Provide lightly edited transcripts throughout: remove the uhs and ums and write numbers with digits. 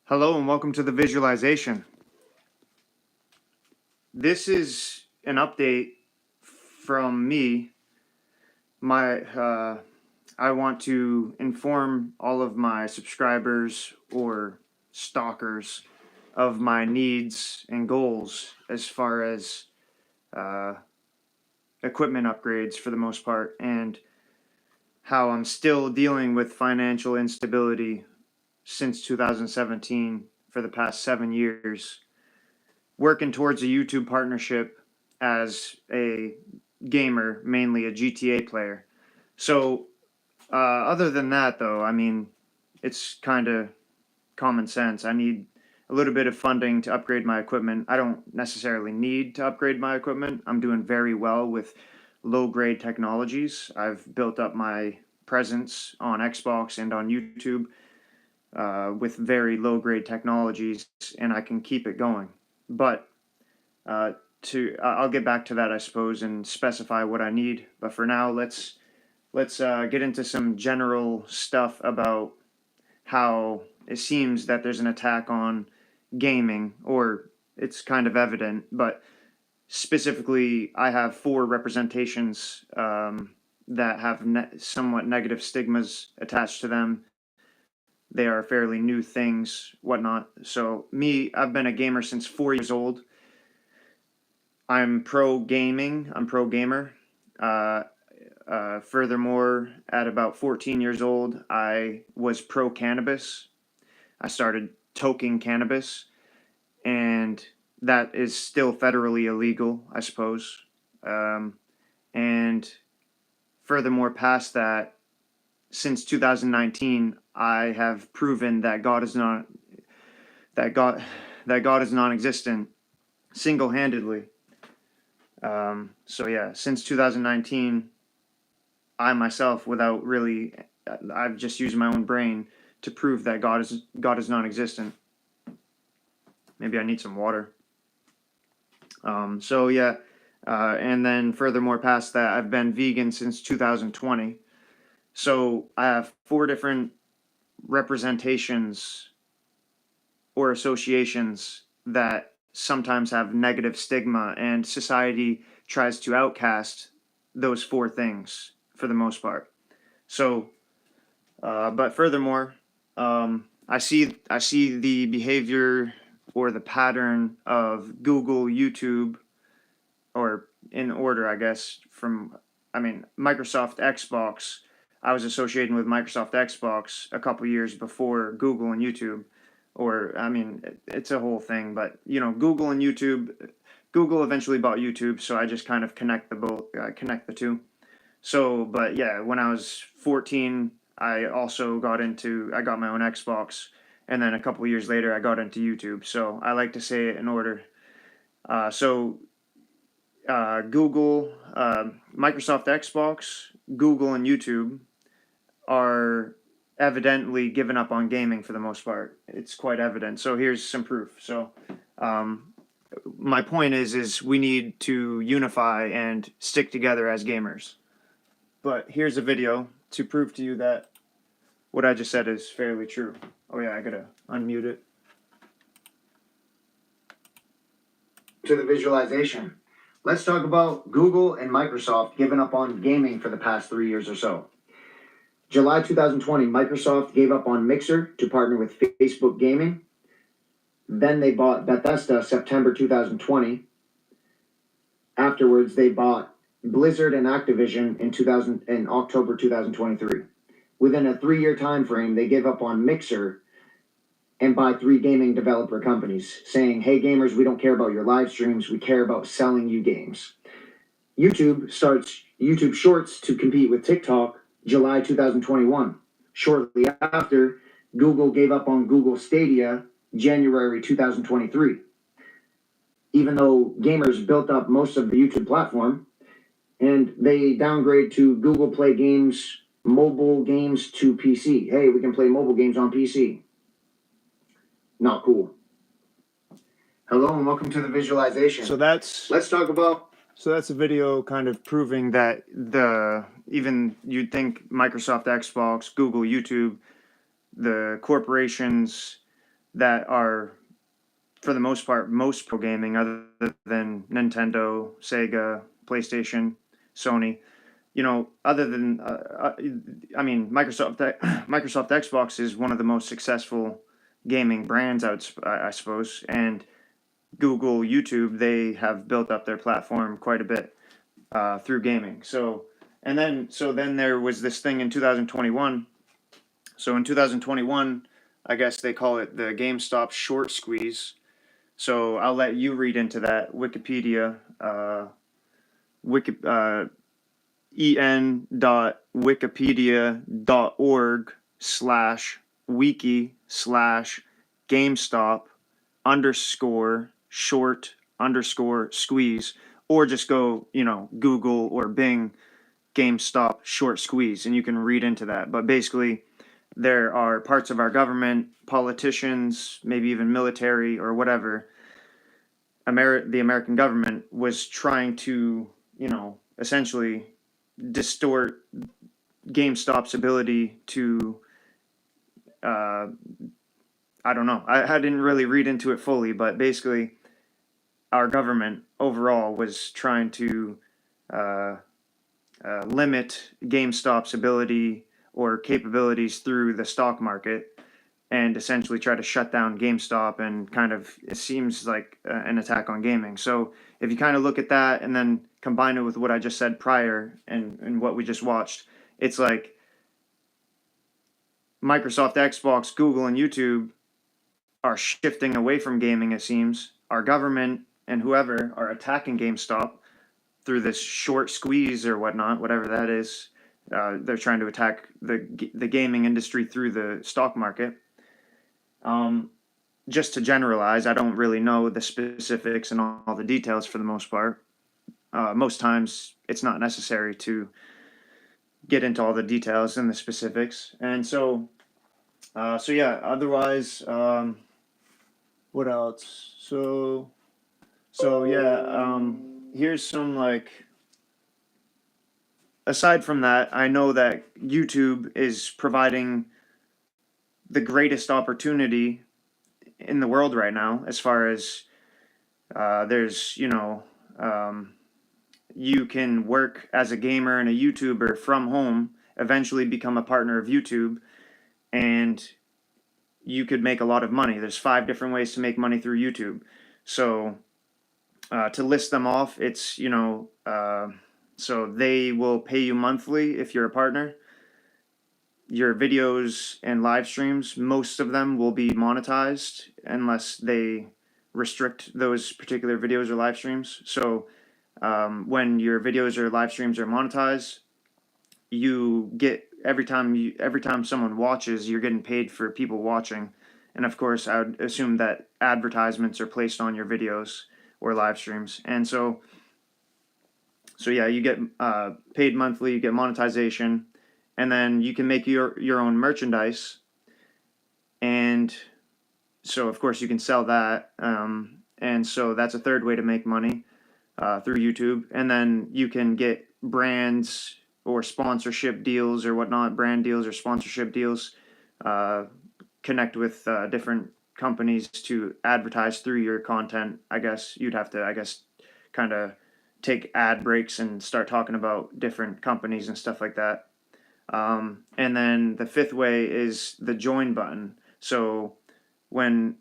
Hello and welcome to the visualization. This is an update from me. I want to inform all of my subscribers or stalkers of my needs and goals as far as equipment upgrades for the most part, and how I'm still dealing with financial instability since 2017 for the past 7 years, working towards a YouTube partnership as a gamer, mainly a GTA player. So, other than that, though, I mean, it's kind of common sense. I need a little bit of funding to upgrade my equipment. I don't necessarily need to upgrade my equipment. I'm doing very well with low-grade technologies. I've built up my presence on Xbox and on YouTube with very low-grade technologies, and I can keep it going. But I'll get back to that, I suppose, and specify what I need. But for now, let's get into some general stuff about how it seems that there's an attack on gaming, or it's kind of evident. But specifically, I have 4 representations that have somewhat negative stigmas attached to them. They are fairly new things, whatnot. So me, I've been a gamer since 4 years old. I'm pro gaming. I'm pro gamer. Furthermore, at about 14 years old, I was pro cannabis. I started toking cannabis, and that is still federally illegal, I suppose. And furthermore, past that, since 2019, I have proven that God is non-existent single-handedly. So yeah, since 2019, I myself, I've just used my own brain to prove that God is non-existent. Maybe I need some water. So yeah, and then furthermore, past that, I've been vegan since 2020. So I have 4 different representations or associations that sometimes have negative stigma, and society tries to outcast those 4 things for the most part. So, but furthermore, I see the behavior or the pattern of Google, YouTube, or in order, I guess, Microsoft, Xbox. I was associating with Microsoft Xbox a couple years before Google and YouTube. It's a whole thing, but Google and YouTube. Google eventually bought YouTube, so I just kind of connect the two. So, but yeah, when I was 14, I also got my own Xbox, and then a couple years later, I got into YouTube. So I like to say it in order. Google, Microsoft Xbox, Google, and YouTube are evidently given up on gaming for the most part. It's quite evident. So here's some proof. So my point is we need to unify and stick together as gamers. But here's a video to prove to you that what I just said is fairly true. Oh yeah, I gotta unmute it. To the visualization. Let's talk about Google and Microsoft giving up on gaming for the past 3 years or so. July 2020, Microsoft gave up on Mixer to partner with Facebook Gaming. Then they bought Bethesda September 2020. Afterwards, they bought Blizzard and Activision in October 2023. Within a 3-year time frame, they gave up on Mixer and buy 3 gaming developer companies, saying, "Hey gamers, we don't care about your live streams, we care about selling you games." YouTube starts YouTube Shorts to compete with TikTok July 2021. Shortly after, Google gave up on Google Stadia January 2023. Even though gamers built up most of the YouTube platform, and they downgrade to Google Play Games, mobile games to PC. Hey, we can play mobile games on PC. Not cool. Hello and welcome to the visualization. Let's talk about. So that's a video kind of proving that even you'd think Microsoft, Xbox, Google, YouTube, the corporations, that are, for the most part, most pro gaming, other than Nintendo, Sega, PlayStation, Sony. Other than I mean, Microsoft Xbox is one of the most successful gaming brands, I suppose, and Google, YouTube, they have built up their platform quite a bit through gaming. So then there was this thing in 2021. So in 2021, I guess they call it the GameStop short squeeze. So I'll let you read into that. Wikipedia, en.wikipedia.org/wiki/GameStop underscore short underscore squeeze, or just go, Google or Bing GameStop short squeeze, and you can read into that. But basically, there are parts of our government, politicians, maybe even military or whatever, the American government was trying to, essentially distort GameStop's ability to, I don't know. I didn't really read into it fully, but basically, our government overall was trying to limit GameStop's ability or capabilities through the stock market, and essentially try to shut down GameStop, and kind of, it seems like an attack on gaming. So if you kind of look at that and then combine it with what I just said prior and what we just watched, it's like Microsoft, Xbox, Google, and YouTube are shifting away from gaming, it seems. Our government and whoever are attacking GameStop through this short squeeze or whatnot, whatever that is. They're trying to attack the gaming industry through the stock market. Just to generalize, I don't really know the specifics and all the details for the most part. Most times it's not necessary to get into all the details and the specifics. And so yeah, otherwise, what else? So yeah, here's some, like, aside from that, I know that YouTube is providing the greatest opportunity in the world right now, as far as there's, you can work as a gamer and a YouTuber from home, eventually become a partner of YouTube, and you could make a lot of money. There's 5 different ways to make money through YouTube. So to list them off, it's, so they will pay you monthly if you're a partner. Your videos and live streams, most of them will be monetized unless they restrict those particular videos or live streams. So when your videos or live streams are monetized, you get, every time someone watches, you're getting paid for people watching. And of course, I would assume that advertisements are placed on your videos or live streams. And so yeah, you get paid monthly, you get monetization, and then you can make your own merchandise. And so of course you can sell that. And so that's a third way to make money through YouTube. And then you can get brands or sponsorship deals or whatnot, brand deals or sponsorship deals, connect with different companies to advertise through your content. I guess you'd have to, kind of take ad breaks and start talking about different companies and stuff like that. And then the 5th way is the join button. So when,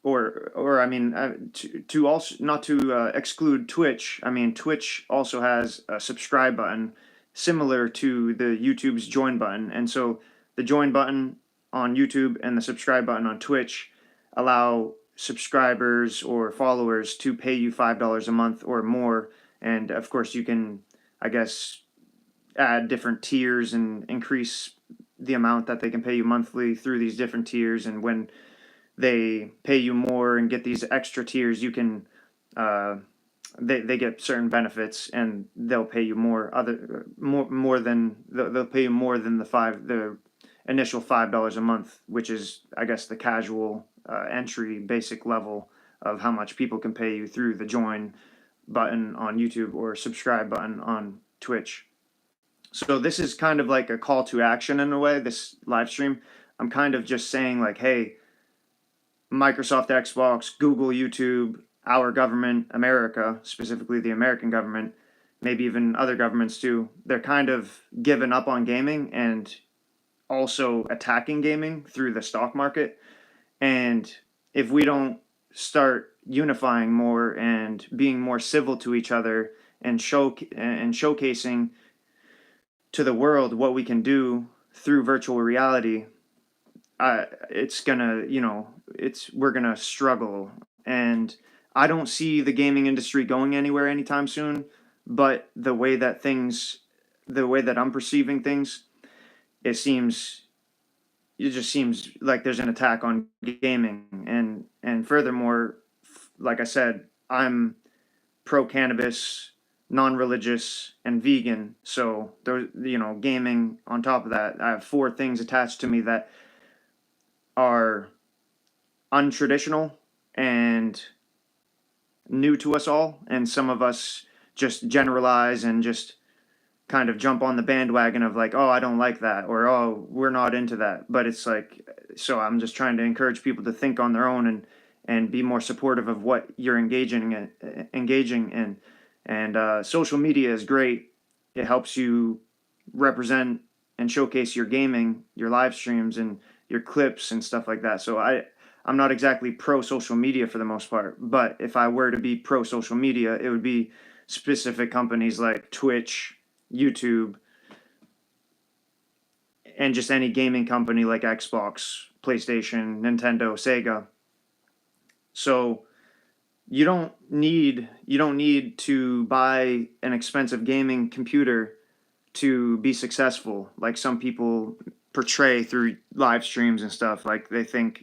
or I mean, to also, not to exclude Twitch, I mean, Twitch also has a subscribe button similar to the YouTube's join button. And so the join button on YouTube and the subscribe button on Twitch allow subscribers or followers to pay you $5 a month or more. And of course you can, I guess, add different tiers and increase the amount that they can pay you monthly through these different tiers. And when they pay you more and get these extra tiers, you can they get certain benefits, and they'll pay you more than they'll pay you more than the initial $5 a month, which is, I guess, the casual entry basic level of how much people can pay you through the join button on YouTube or subscribe button on Twitch. So this is kind of like a call to action in a way, this live stream. I'm kind of just saying, like, hey, Microsoft, Xbox, Google, YouTube, our government, America, specifically the American government, maybe even other governments too, they're kind of giving up on gaming and also attacking gaming through the stock market. And if we don't start unifying more and being more civil to each other and showcasing to the world what we can do through virtual reality, it's gonna, we're gonna struggle. And I don't see the gaming industry going anywhere anytime soon. But the way that I'm perceiving things, it seems it just seems like there's an attack on gaming. And furthermore, like I said, I'm pro cannabis, non-religious, and vegan. So there's, gaming on top of that. I have four things attached to me that are untraditional and new to us all, and some of us just generalize and just kind of jump on the bandwagon of like, oh, I don't like that, or oh, we're not into that. But it's like, so I'm just trying to encourage people to think on their own and be more supportive of what you're engaging in. And social media is great. It helps you represent and showcase your gaming, your live streams, and your clips and stuff like that. So I'm not exactly pro social media for the most part, but if I were to be pro social media, it would be specific companies like Twitch, YouTube, and just any gaming company like Xbox, PlayStation, Nintendo, Sega. So you don't need to buy an expensive gaming computer to be successful, like some people portray through live streams and stuff. Like they think,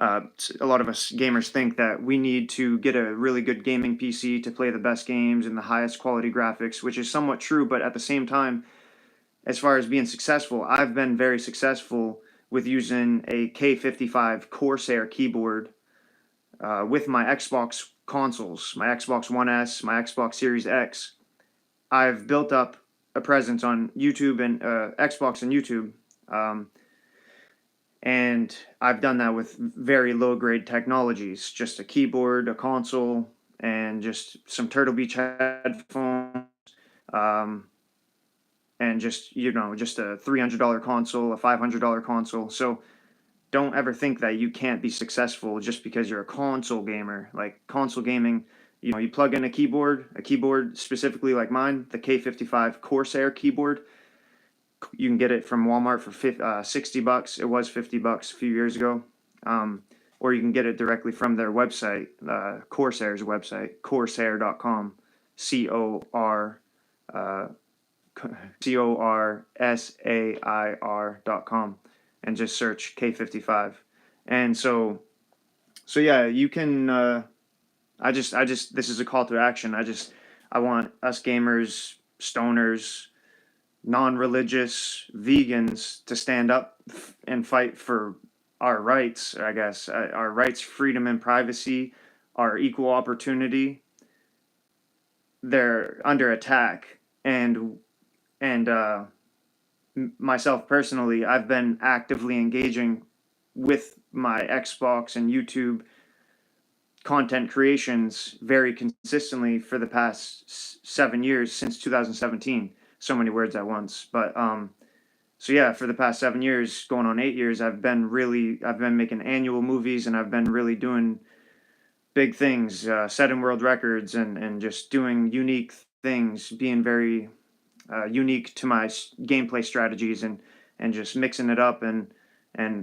a lot of us gamers think that we need to get a really good gaming PC to play the best games and the highest quality graphics, which is somewhat true. But at the same time, as far as being successful, I've been very successful with using a K55 Corsair keyboard with my Xbox consoles, my Xbox One S, my Xbox Series X. I've built up a presence on YouTube and Xbox and YouTube. And I've done that with very low grade technologies, just a keyboard, a console, and just some Turtle Beach headphones, and just a $300 console, a $500 console. So don't ever think that you can't be successful just because you're a console gamer. Like console gaming, you plug in a keyboard specifically like mine, the K55 Corsair keyboard. You can get it from Walmart for $60. It was $50 a few years ago. Or you can get it directly from their website, Corsair's website, corsair.com, CORSAIR.com, and just search K55. And so yeah, you can, this is a call to action. I want us gamers, stoners, non-religious, vegans to stand up and fight for our rights, I guess, our rights, freedom, and privacy, our equal opportunity. They're under attack. And myself personally, I've been actively engaging with my Xbox and YouTube content creations very consistently for the past 7 years, since 2017. So many words at once. But so yeah, for the past 7 years, going on 8 years, I've been making annual movies, and I've been really doing big things, setting world records, and just doing unique things, being very unique to my gameplay strategies, and just mixing it up. And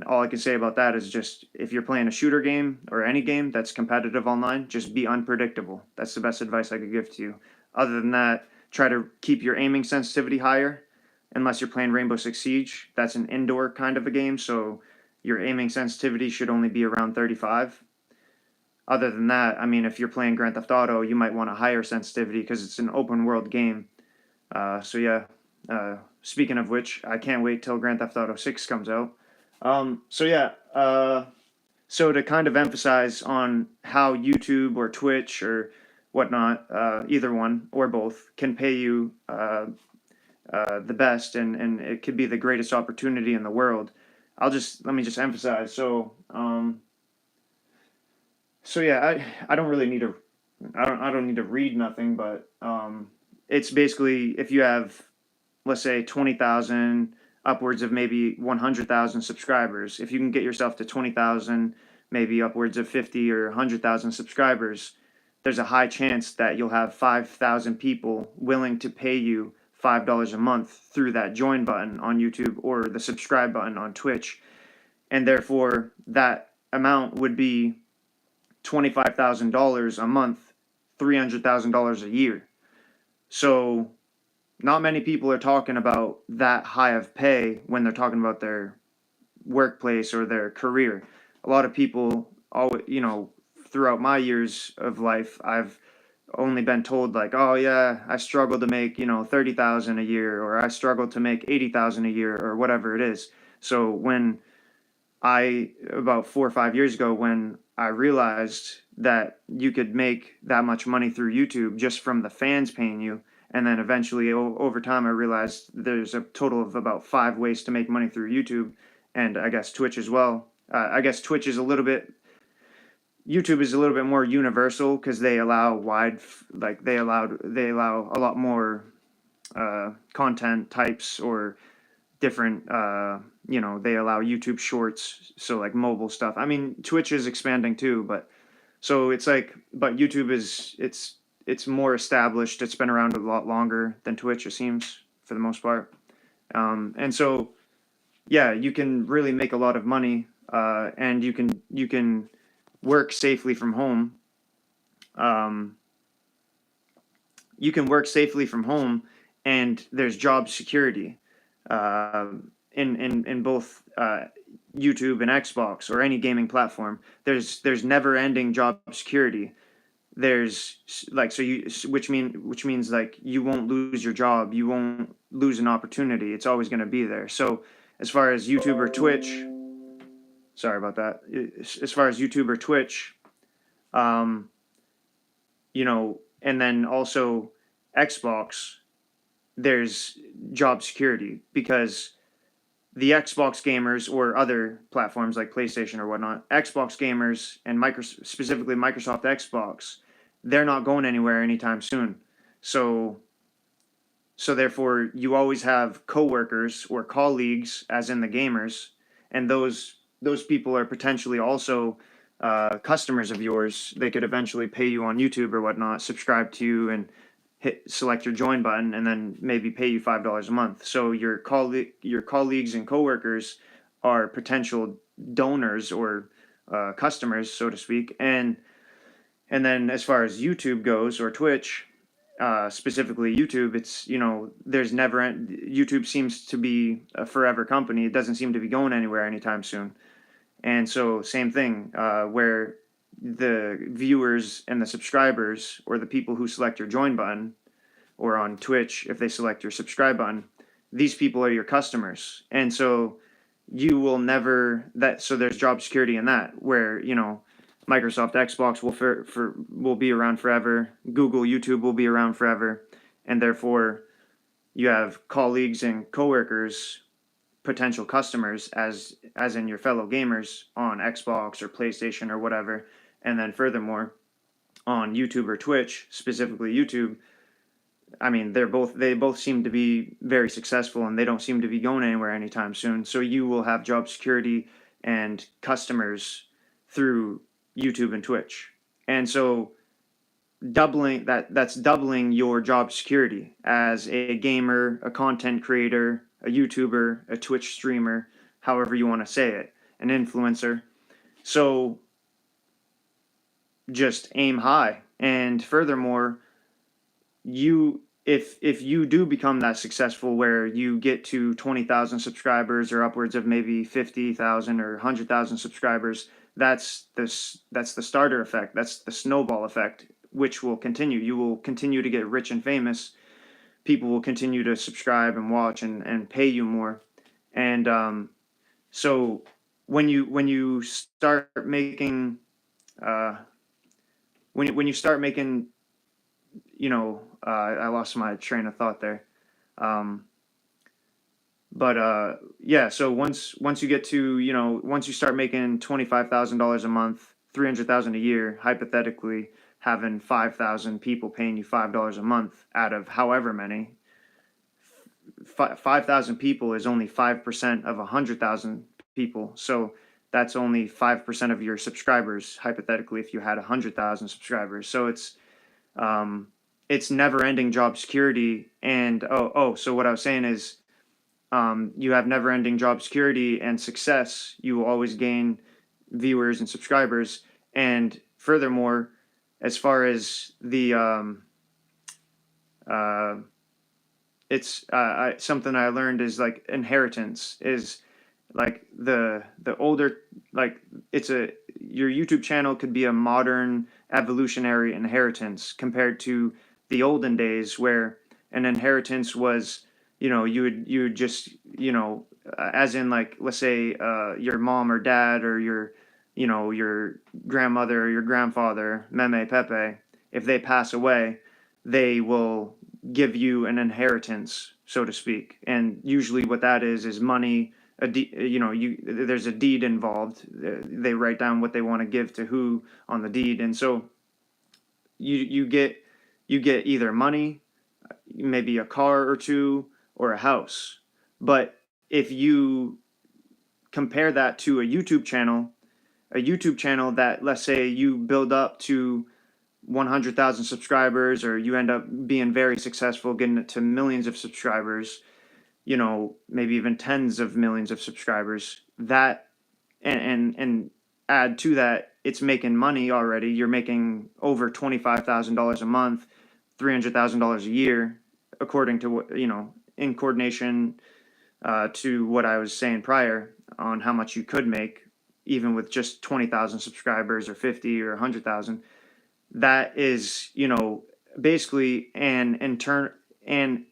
all I can say about that is just, if you're playing a shooter game or any game that's competitive online, just be unpredictable. That's the best advice I could give to you. Other than that, try to keep your aiming sensitivity higher, unless you're playing Rainbow Six Siege. That's an indoor kind of a game, so your aiming sensitivity should only be around 35. Other than that, I mean, if you're playing Grand Theft Auto, you might want a higher sensitivity because it's an open world game. So yeah, speaking of which, I can't wait till Grand Theft Auto 6 comes out. So yeah, so to kind of emphasize on how YouTube or Twitch or whatnot, either one or both, can pay you the best, and it could be the greatest opportunity in the world. Let me just emphasize. So So yeah, I don't really need to I don't need to read nothing, but it's basically if you have, let's say, 20,000 upwards of maybe 100,000 subscribers. If you can get yourself to 20,000, maybe upwards of 50 or 100,000 subscribers, there's a high chance that you'll have 5,000 people willing to pay you $5 a month through that join button on YouTube or the subscribe button on Twitch. And therefore, that amount would be $25,000 a month, $300,000 a year. So not many people are talking about that high of pay when they're talking about their workplace or their career. A lot of people, always, throughout my years of life, I've only been told like, oh yeah, I struggle to make 30,000 a year, or I struggle to make 80,000 a year, or whatever it is. So when about 4 or 5 years ago, when I realized that you could make that much money through YouTube just from the fans paying you, and then eventually over time I realized there's a total of about 5 ways to make money through YouTube, and I guess Twitch as well. I guess Twitch is YouTube is a little bit more universal because they allow they allow a lot more content types, or different they allow YouTube shorts, so like mobile stuff. I mean, Twitch is expanding too, but so it's like, but YouTube is it's more established. It's been around a lot longer than Twitch, it seems, for the most part. And so yeah, you can really make a lot of money, and you can work safely from home. Um, you can work safely from home, and there's job security in both YouTube and Xbox or any gaming platform. There's never ending job security. There's like, so you which means like you won't lose your job, you won't lose an opportunity. It's always going to be there. So as far as YouTube or Twitch, sorry about that. As far as YouTube or Twitch, um, and then also Xbox, there's job security because the Xbox gamers, or other platforms like PlayStation or whatnot, Xbox gamers and specifically Microsoft Xbox, they're not going anywhere anytime soon. So therefore, you always have coworkers or colleagues, as in the gamers, and those people are potentially also customers of yours. They could eventually pay you on YouTube or whatnot, subscribe to you, and select your join button, and then maybe pay you $5 a month. So your colleagues and coworkers are potential donors, or customers, so to speak. And then as far as YouTube goes, or Twitch, specifically YouTube, it's there's never YouTube seems to be a forever company. It doesn't seem to be going anywhere anytime soon. And so same thing, where the viewers and the subscribers, or the people who select your join button, or on Twitch if they select your subscribe button, these people are your customers. And so you will never so there's job security in that, where Microsoft Xbox will be around forever, Google, YouTube will be around forever, and therefore you have colleagues and coworkers, potential customers, as in your fellow gamers on Xbox or PlayStation or whatever. And then furthermore, on YouTube or Twitch, specifically YouTube, I mean, they both seem to be very successful, and they don't seem to be going anywhere anytime soon. So you will have job security and customers through YouTube and Twitch. And so that's doubling your job security as a gamer, a content creator, a YouTuber, a Twitch streamer, however you want to say it, an influencer. So just aim high. And furthermore, if you do become that successful, where you get to 20,000 subscribers, or upwards of maybe 50,000 or 100,000 subscribers, that's the starter effect. That's the snowball effect, which will continue. You will continue to get rich and famous. People will continue to subscribe and watch and pay you more. And so when you start making when you start making I lost my train of thought there. Yeah, so once you get to, once you start making $25,000 a month, $300,000 a year, hypothetically having 5,000 people paying you $5 a month out of however many. 5,000 people is only 5% of 100,000 people. So that's only 5% of your subscribers, hypothetically, if you had 100,000 subscribers. So it's never-ending job security. And so what I was saying is, you have never-ending job security and success. You will always gain viewers and subscribers. And furthermore, as far as the it's something I learned is like inheritance is like the older, like your YouTube channel could be a modern evolutionary inheritance compared to the olden days where an inheritance was, you would just, as in like, let's say your mom or dad or your grandmother or your grandfather, Meme Pepe, if they pass away, they will give you an inheritance, so to speak. And usually what that is money. There's a deed involved. They write down what they want to give to who on the deed. And so you get either money, maybe a car or two, or a house. But if you compare that to a YouTube channel that, let's say you build up to 100,000 subscribers, or you end up being very successful, getting it to millions of subscribers, maybe even tens of millions of subscribers, that and add to that, it's making money already. You're making over $25,000 a month, $300,000 a year, according to what, in coordination to what I was saying prior on how much you could make, even with just 20,000 subscribers or 50 or 100,000. That is, basically an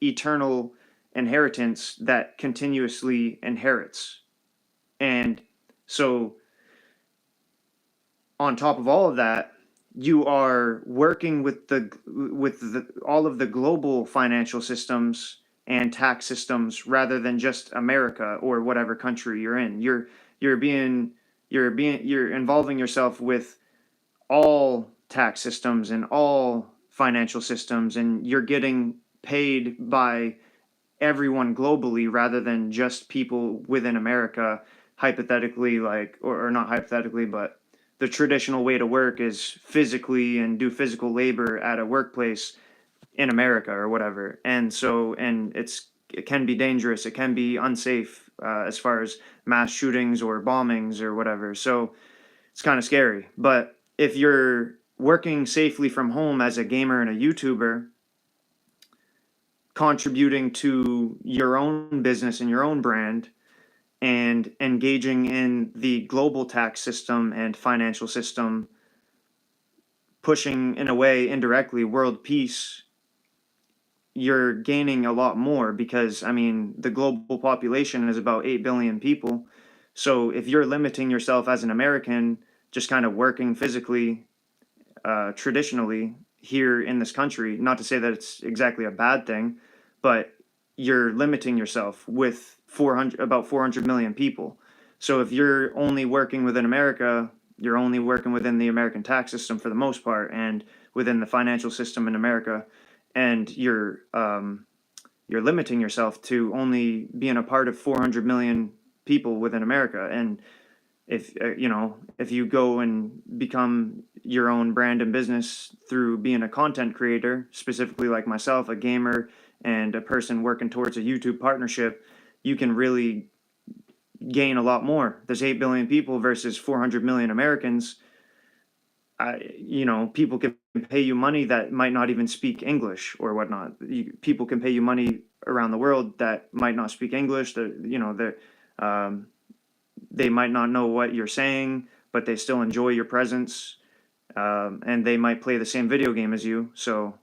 eternal inheritance that continuously inherits. And so on top of all of that, you are working with all of the global financial systems and tax systems rather than just America or whatever country you're in. You're involving yourself with all tax systems and all financial systems, and you're getting paid by everyone globally rather than just people within America, hypothetically, like, or not hypothetically, but the traditional way to work is physically and do physical labor at a workplace in America or whatever. And so, it can be dangerous. It can be unsafe as far as mass shootings or bombings or whatever. So it's kind of scary. But if you're working safely from home as a gamer and a YouTuber, contributing to your own business and your own brand, and engaging in the global tax system and financial system, pushing in a way indirectly world peace, you're gaining a lot more because, the global population is about 8 billion people. So if you're limiting yourself as an American, just kind of working physically, traditionally here in this country, not to say that it's exactly a bad thing, but you're limiting yourself with about 400 million people. So if you're only working within America, you're only working within the American tax system for the most part, and within the financial system in America, and you're limiting yourself to only being a part of 400 million people within America. And if you go and become your own brand and business through being a content creator, specifically like myself, a gamer and a person working towards a YouTube partnership, you can really gain a lot more. There's 8 billion people versus 400 million Americans. People can pay you money that might not even speak English or whatnot. People can pay you money around the world that might not speak English. They might not know what you're saying, but they still enjoy your presence, and they might play the same video game as you, so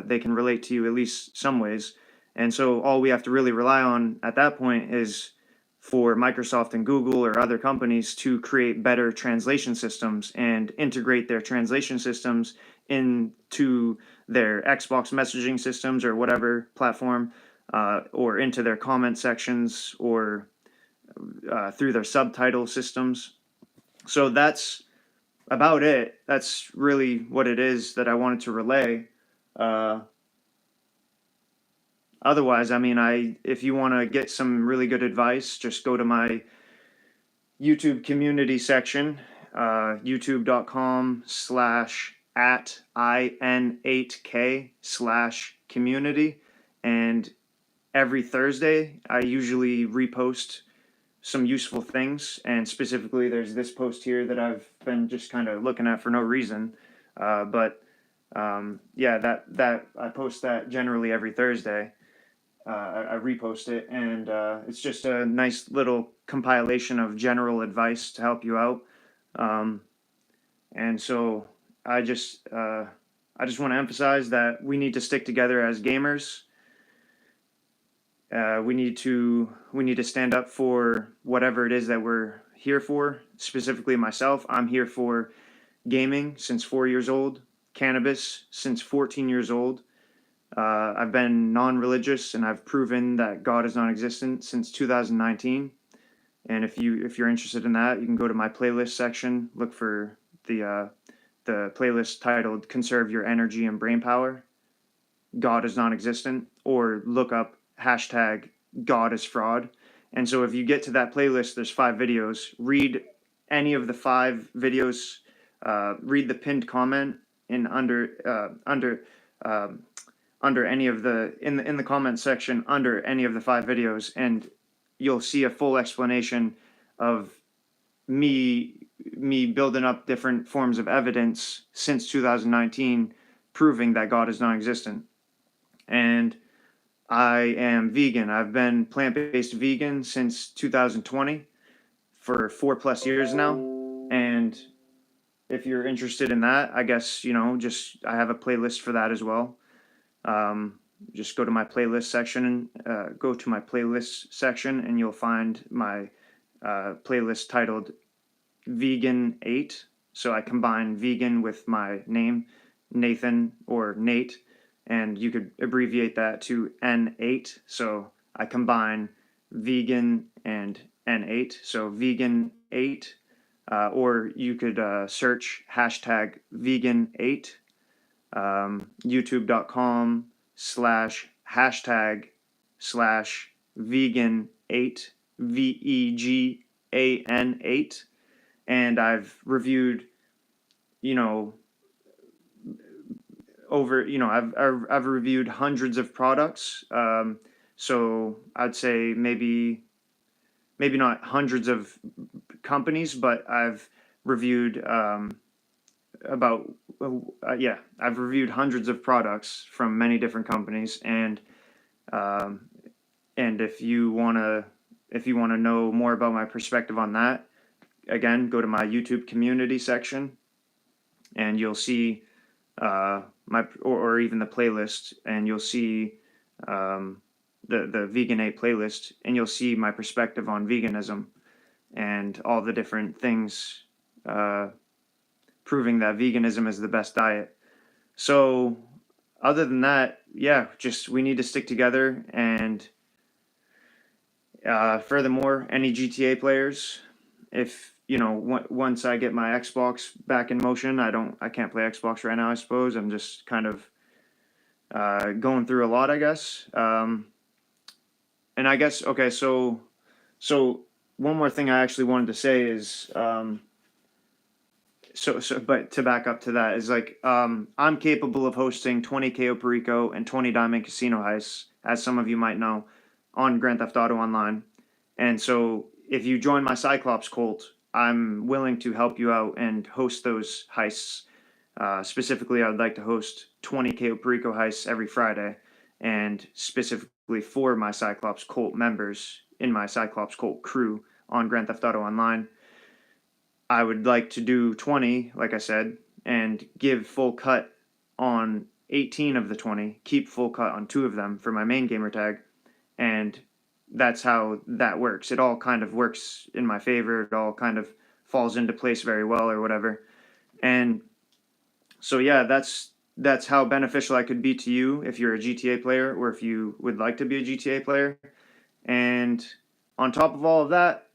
they can relate to you at least some ways. And so all we have to really rely on at that point is for Microsoft and Google or other companies to create better translation systems and integrate their translation systems into their Xbox messaging systems or whatever platform, or into their comment sections, or through their subtitle systems. So that's about it. That's really what it is that I wanted to relay. Uh, Otherwise, I mean, if you want to get some really good advice, just go to my YouTube community section, youtube.com/at in8k/community. And every Thursday, I usually repost some useful things. And specifically, there's this post here that I've been just kind of looking at for no reason. But yeah, that I post that generally every Thursday. I repost it, and it's just a nice little compilation of general advice to help you out. Um, and so I just uh, I just want to emphasize that we need to stick together as gamers. We need to stand up for whatever it is that we're here for. Specifically, myself, I'm here for gaming since 4 years old, cannabis since 14 years old. I've been non-religious, and I've proven that God is non-existent since 2019. And if you're interested in that, you can go to my playlist section, look for the playlist titled "Conserve Your Energy and Brain Power." God is non-existent, or look up hashtag God is fraud. And so if you get to that playlist, there's 5 videos. Read any of the 5 videos. Read the pinned comment in under any of the in the comment section under any of the 5 videos, and you'll see a full explanation of me building up different forms of evidence since 2019 proving that God is non-existent. And I am vegan. I've been plant-based vegan since 2020 for 4+ years now. And if you're interested in that, I guess, just I have a playlist for that as well. Just go to my playlist section, and you'll find my playlist titled Vegan 8. So I combine vegan with my name, Nathan or Nate, and you could abbreviate that to N8. So I combine vegan and N8, so vegan 8. Or you could search hashtag vegan8, youtube.com/hashtag/vegan8, VEGAN8. And I've reviewed, I've reviewed hundreds of products. So I'd say maybe not hundreds of companies, but I've reviewed I've reviewed hundreds of products from many different companies. And if you wanna know more about my perspective on that, again, go to my YouTube community section, and you'll see or even the playlist, and you'll see the Vegan 8 playlist, and you'll see my perspective on veganism and all the different things proving that veganism is the best diet. So other than that, yeah, just we need to stick together. And furthermore, any GTA players, if once I get my Xbox back in motion, I can't play Xbox right now, I suppose. I'm just kind of going through a lot, I guess. And I guess, okay, so one more thing I actually wanted to say is, but to back up to that is like, I'm capable of hosting 20 KO Perico and 20 Diamond Casino heists, as some of you might know, on Grand Theft Auto Online. And so if you join my Cyclops cult, I'm willing to help you out and host those heists. Specifically, I would like to host 20 KO Perico heists every Friday, and specifically for my Cyclops cult members in my Cyclops cult crew on Grand Theft Auto Online. I would like to do 20, like I said, and give full cut on 18 of the 20, keep full cut on 2 of them for my main gamer tag, and that's how that works. It all kind of works in my favor. It all kind of falls into place very well, or whatever. And so yeah, that's how beneficial I could be to you if you're a GTA player, or if you would like to be a GTA player. And on top of all of that,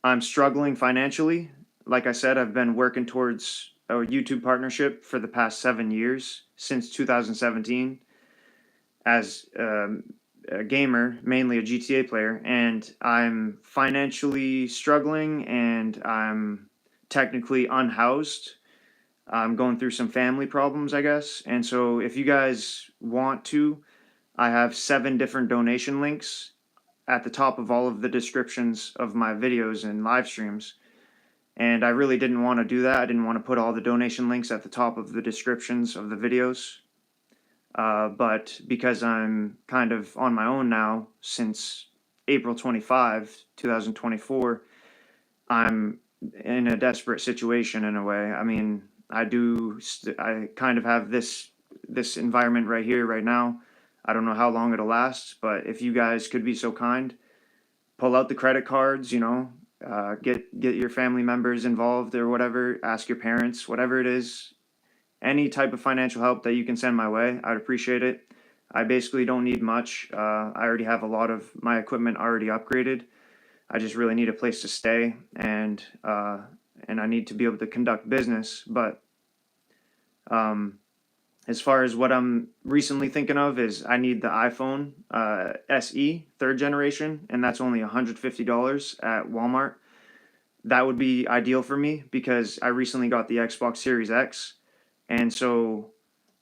I'm struggling financially. like I said, I've been working towards a YouTube partnership for the past 7 years, since 2017, as a gamer, mainly a GTA player, and I'm financially struggling and I'm technically unhoused. I'm going through some family problems, I guess. And so if you guys want to, I have 7 different donation links at the top of all of the descriptions of my videos and live streams. And I really didn't want to do that. I didn't want to put all the donation links at the top of the descriptions of the videos. But because I'm kind of on my own now since April 25, 2024, I'm in a desperate situation in a way. I mean, I kind of have this environment right here, right now. I don't know how long it'll last, but if you guys could be so kind, pull out the credit cards, get your family members involved or whatever, ask your parents, whatever it is, any type of financial help that you can send my way, I'd appreciate it. I basically don't need much. I already have a lot of my equipment already upgraded. I just really need a place to stay, and I need to be able to conduct business. But as far as what I'm recently thinking of is I need the iPhone SE 3rd generation, and that's only $150 at Walmart. That would be ideal for me because I recently got the Xbox Series X, and so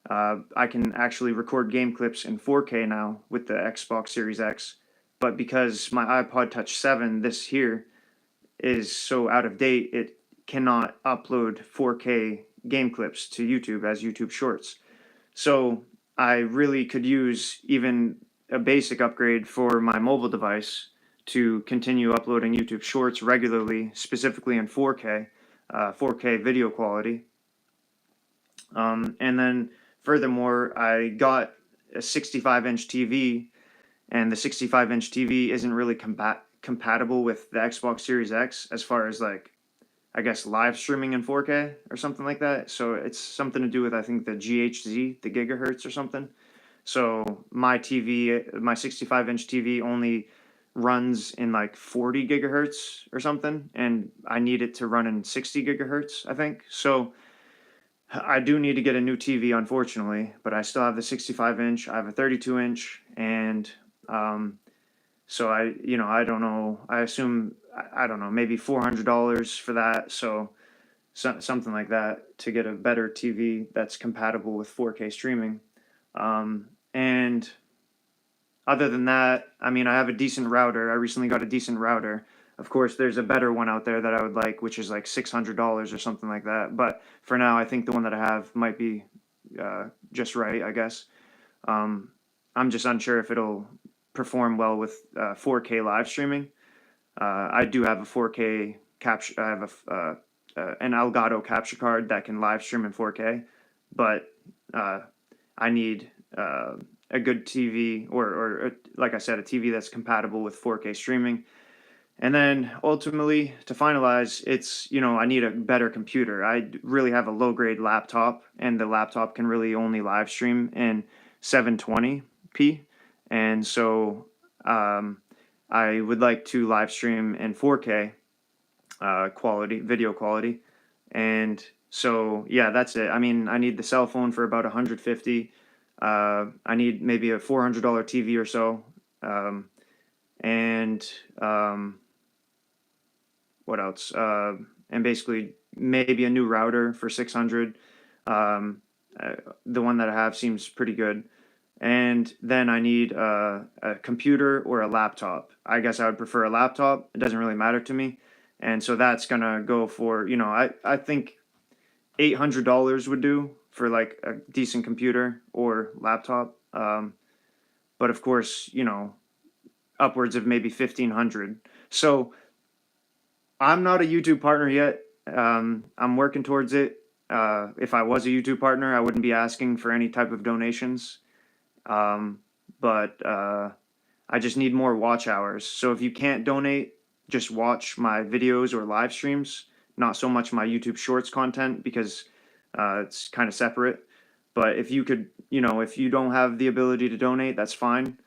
I can actually record game clips in 4K now with the Xbox Series X. But because my iPod Touch 7, this here, is so out of date, it cannot upload 4K game clips to YouTube as YouTube Shorts. So I really could use even a basic upgrade for my mobile device to continue uploading YouTube Shorts regularly, specifically in 4K, 4K video quality. And then furthermore, I got a 65-inch TV, and the 65-inch TV isn't really compatible with the Xbox Series X as far as, like, I guess live streaming in 4K or something like that. So it's something to do with, I think, the GHz, the gigahertz or something. So my TV, my 65-inch TV only runs in like 40 gigahertz or something, and I need it to run in 60 gigahertz, I think. So I do need to get a new TV, unfortunately, but I still have the 65-inch. I have a 32-inch, and so I don't know. I assume, I don't know, maybe $400 for that. So something like that to get a better TV that's compatible with 4K streaming. And other than that, I mean, I have a decent router. I recently got a decent router. Of course, there's a better one out there that I would like, which is like $600 or something like that. But for now, I think the one that I have might be just right, I guess. I'm just unsure if it'll perform well with 4K live streaming. I do have a 4K capture. I have an Elgato capture card that can live stream in 4K, but I need a good TV, or like I said, a TV that's compatible with 4K streaming. And then ultimately, to finalize, it's, I need a better computer. I really have a low-grade laptop, and the laptop can really only live stream in 720p. And so I would like to live stream in 4K quality, video quality. And so, yeah, that's it. I mean, I need the cell phone for about $150. I need maybe a $400 TV or so. And what else? And basically maybe a new router for $600. The one that I have seems pretty good. And then I need a computer or a laptop. I guess I would prefer a laptop. It doesn't really matter to me. And so that's going to go for, I think $800 would do for like a decent computer or laptop. But of course, upwards of maybe $1,500. So I'm not a YouTube partner yet. I'm working towards it. If I was a YouTube partner, I wouldn't be asking for any type of donations. But I just need more watch hours. So if you can't donate, just watch my videos or live streams, not so much my YouTube Shorts content, because it's kind of separate. But if you could, if you don't have the ability to donate, that's fine.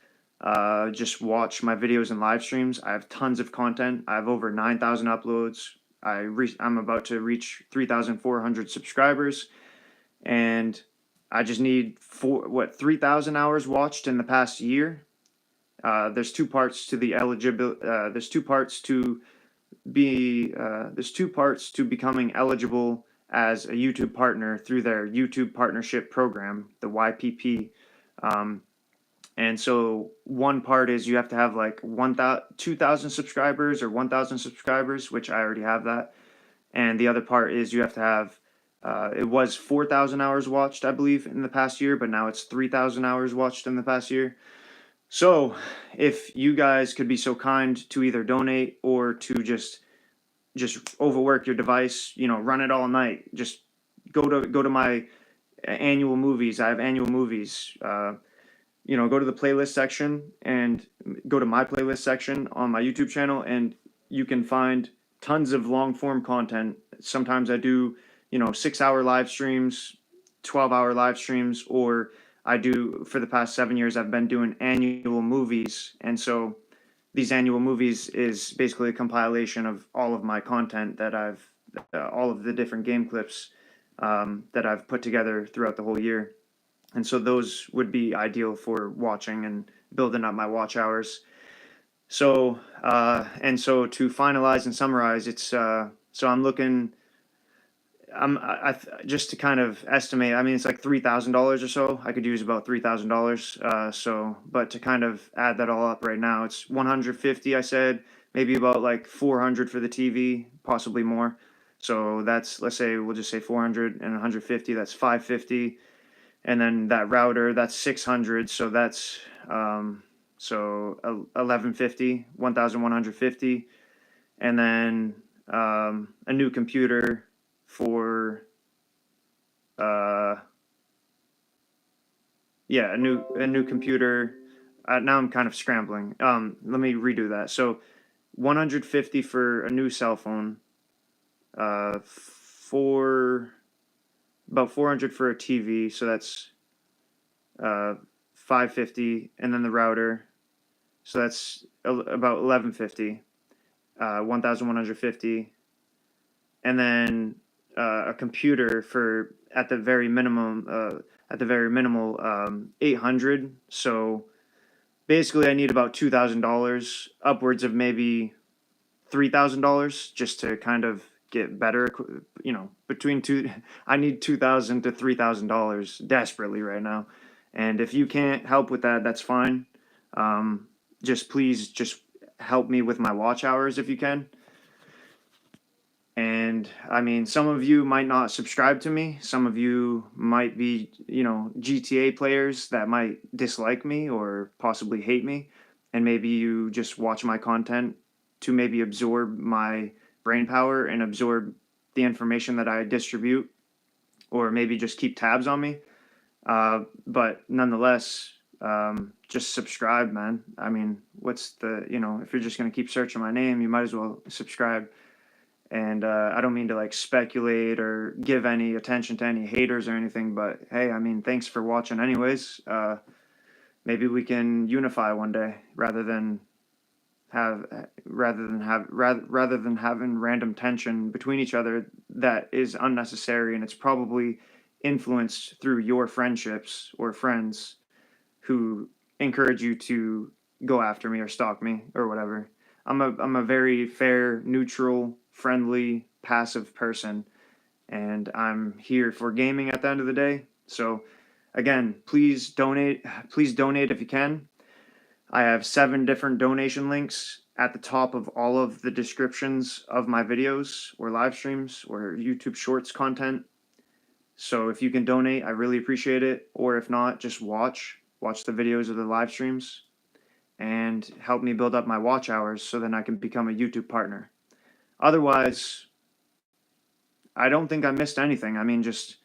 Just watch my videos and live streams. I have tons of content. I have over 9,000 uploads. I'm about to reach 3,400 subscribers, and I just need 3,000 hours watched in the past year. There's two parts to the eligibility. There's two parts to becoming eligible as a YouTube partner through their YouTube Partnership Program, the YPP. And so one part is you have to have like 2,000 subscribers or 1,000 subscribers, which I already have that. And the other part is you have to have, it was 4,000 hours watched, I believe, in the past year, but now it's 3,000 hours watched in the past year. So if you guys could be so kind to either donate or to just overwork your device, run it all night, just go to my annual movies. I have annual movies. Go to the playlist section and go to my playlist section on my YouTube channel, and you can find tons of long form content. Sometimes I do, 6-hour live streams, 12-hour live streams, or I do, for the past 7 years, I've been doing annual movies. And so these annual movies is basically a compilation of all of my content that all of the different game clips that I've put together throughout the whole year. And so those would be ideal for watching and building up my watch hours. So, to finalize and summarize, it's, so I'm looking, just to kind of estimate, I mean, it's like $3,000 or so. I could use about $3,000. But to kind of add that all up right now, it's 150, I said, maybe about like 400 for the TV, possibly more. So that's, we'll just say 400 and 150, that's 550. And then that router, that's 600. So that's, 1150, 1,150. And then, a new computer for, a new computer. Now I'm kind of scrambling. Let me redo that. So 150 for a new cell phone, about 400 for a TV, so that's 550, and then the router, so that's about 1150, 1,150, and then a computer for at the very minimal 800. So basically, I need about $2,000, upwards of maybe $3,000, just to kind of get better, I need $2,000 to $3,000 desperately right now. And if you can't help with that, that's fine. Please help me with my watch hours if you can. And I mean, some of you might not subscribe to me. Some of you might be, GTA players that might dislike me or possibly hate me. And maybe you just watch my content to maybe absorb my brain power and absorb the information that I distribute, or maybe just keep tabs on me. But nonetheless, just subscribe, man. I mean, if you're just going to keep searching my name, you might as well subscribe. And I don't mean to like speculate or give any attention to any haters or anything, but hey, I mean, thanks for watching anyways. Maybe we can unify one day rather than having random tension between each other that is unnecessary, and it's probably influenced through your friendships or friends who encourage you to go after me or stalk me or whatever. I'm a very fair, neutral, friendly, passive person, and I'm here for gaming at the end of the day. So again, please donate if you can. I have 7 different donation links at the top of all of the descriptions of my videos or live streams or YouTube Shorts content. So if you can donate, I really appreciate it. Or if not, just watch the videos of the live streams and help me build up my watch hours so then I can become a YouTube partner. Otherwise, I don't think I missed anything. I mean, just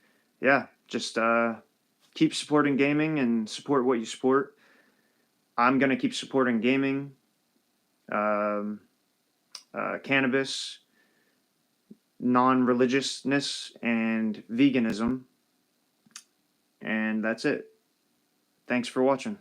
keep supporting gaming and support what you support. I'm going to keep supporting gaming, cannabis, non-religiousness, and veganism. And that's it. Thanks for watching.